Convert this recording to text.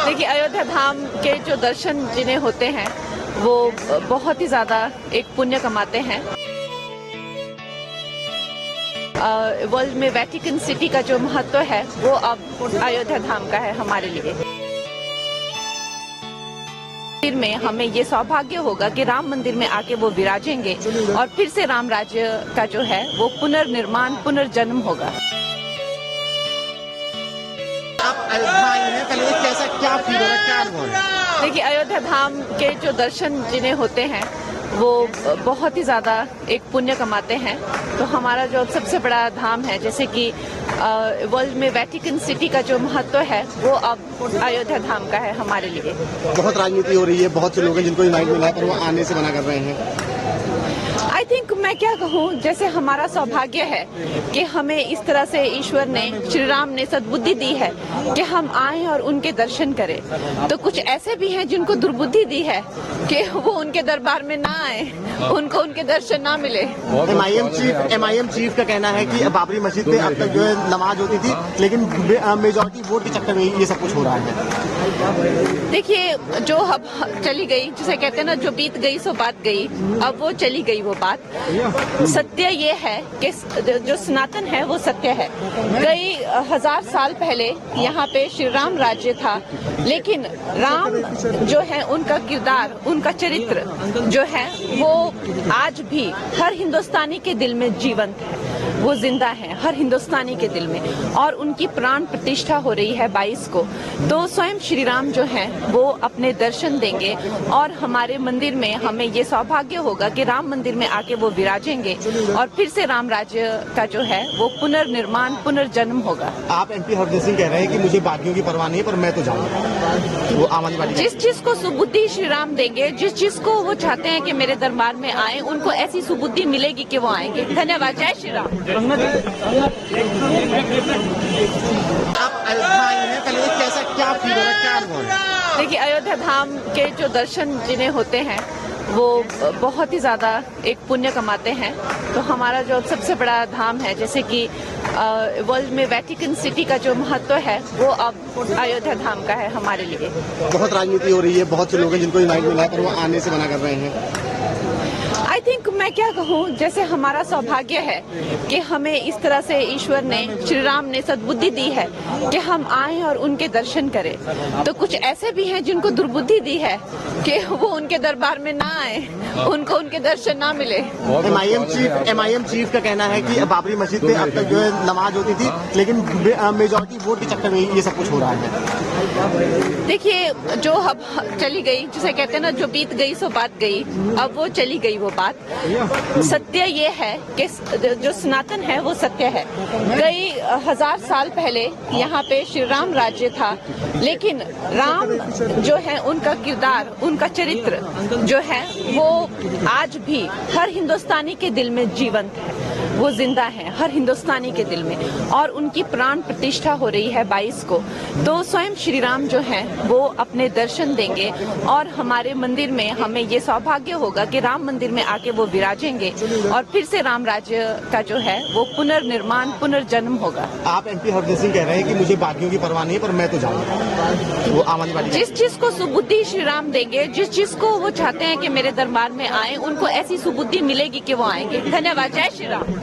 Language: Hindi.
देखिए, अयोध्या धाम के जो दर्शन जिन्हें होते हैं वो बहुत ही ज़्यादा एक पुण्य कमाते हैं। वर्ल्ड में वेटिकन सिटी का जो महत्व है वो अब अयोध्या धाम का है हमारे लिए। में हमें ये सौभाग्य होगा कि राम मंदिर में आके वो विराजेंगे और फिर से राम राज्य का जो है वो पुनर्निर्माण पुनर्जन्म होगा। आप अयोध्या आई हैं, पहले कैसा क्या फील हो रहा है, क्या अनुभव है? देखिए, अयोध्या धाम के जो दर्शन जिन्हें होते हैं वो बहुत ही ज़्यादा एक पुण्य कमाते हैं। तो हमारा जो सबसे बड़ा धाम है, जैसे कि वर्ल्ड में वेटिकन सिटी का जो महत्व है वो अब अयोध्या धाम का है हमारे लिए। बहुत राजनीति हो रही है, बहुत से लोग हैं जिनको इनवाइट मिला है पर वो आने से मना कर रहे हैं। आई थिंक मैं क्या कहूँ, जैसे हमारा सौभाग्य है कि हमें इस तरह से ईश्वर ने, श्री राम ने सद्बुद्धि दी है कि हम आए और उनके दर्शन करें। तो कुछ ऐसे भी हैं जिनको दुर्बुद्धि दी है कि वो उनके दरबार में ना आए, उनको उनके दर्शन ना मिले। एमआईएम चीफ का कहना है कि बाबरी मस्जिद पे अब तक जो है नमाज होती थी, लेकिन मेजॉरिटी वोट के चक्कर में ये सब कुछ हो रहा है। देखिए, जो अब चली गई, जिसे कहते हैं ना, जो बीत गई सो बात गई, अब वो चली गई वो बात। सत्य ये है कि जो सनातन है वो सत्य है। कई हजार साल पहले यहाँ पे श्री राम राज्य था, लेकिन राम जो है उनका किरदार, उनका चरित्र जो है वो आज भी हर हिंदुस्तानी के दिल में जीवंत है। वो जिंदा है हर हिंदुस्तानी के दिल में, और उनकी प्राण प्रतिष्ठा हो रही है 22 को। तो स्वयं श्री राम जो हैं वो अपने दर्शन देंगे और हमारे मंदिर में हमें ये सौभाग्य होगा कि राम मंदिर में आके वो विराजेंगे और फिर से राम राज्य का जो है वो पुनर्निर्माण पुनर्जन्म होगा। आप एमपी हरदीप सिंह कह रहे हैं कि मुझे बाकियों की परवाह नहीं है पर मैं तो जाऊंगा। वो आम आदमी पार्टी जिस चीज को सुबुद्धि श्री राम देंगे, जिस चीज को वो चाहते हैं कि मेरे दरबार में आए, उनको ऐसी सुबुद्धि मिलेगी कि वो आएंगे। धन्यवाद। जय श्री राम। आप अयोध्या आई हैं, पहले कैसा क्या फील हो रहा है, क्या अनुभव है? देखिए, अयोध्या धाम के जो दर्शन जिन्हें होते हैं वो बहुत ही ज़्यादा एक पुण्य कमाते हैं। तो हमारा जो सबसे बड़ा धाम है, जैसे कि वर्ल्ड में वेटिकन सिटी का जो महत्व है वो अब अयोध्या धाम का है हमारे लिए। बहुत राजनीति हो रही है, बहुत से लोग हैं जिनको इनवाइट मिला है पर वो आने से मना कर रहे हैं। आई थिंक मैं क्या कहूँ, जैसे हमारा सौभाग्य है कि हमें इस तरह से ईश्वर ने, श्री राम ने सद्बुद्धि दी है कि हम आए और उनके दर्शन करें। तो कुछ ऐसे भी हैं जिनको दुर्बुद्धि दी है कि वो उनके दरबार में ना आए, उनको उनके दर्शन ना मिले। एमआईएम चीफ का कहना है कि बाबरी मस्जिद पे अब तक जो है नमाज होती थी, लेकिन मेजॉरिटी वोट के चक्कर में ये सब कुछ हो रहा है। देखिए, जो अब चली गई, जिसे कहते हैं ना, जो बीत गई सो बात गई, अब वो चली गई वो बात। सत्य ये है कि जो सनातन है वो सत्य है। कई हजार साल पहले यहाँ पे श्री राम राज्य था, लेकिन राम जो है उनका किरदार, उनका चरित्र जो है वो आज भी हर हिंदुस्तानी के दिल में जीवंत है। वो जिंदा है हर हिंदुस्तानी के दिल में, और उनकी प्राण प्रतिष्ठा हो रही है 22 को। तो स्वयं श्री राम जो हैं वो अपने दर्शन देंगे और हमारे मंदिर में हमें ये सौभाग्य होगा कि राम मंदिर में आके वो विराजेंगे और फिर से राम राज्य का जो है वो पुनर्निर्माण पुनर्जन्म होगा। आप एमपी हरदीप सिंह कह रहे हैं कि मुझे बाकियों की परवाह नहीं है पर मैं तो जाऊंगा। वो आम आदमी पार्टी जिस चीज को सुबुद्धि श्री राम देंगे, जिस चीज को वो चाहते हैं कि मेरे दरबार में आए, उनको ऐसी सुबुद्धि मिलेगी कि वो आएंगे। धन्यवाद। जय श्री राम।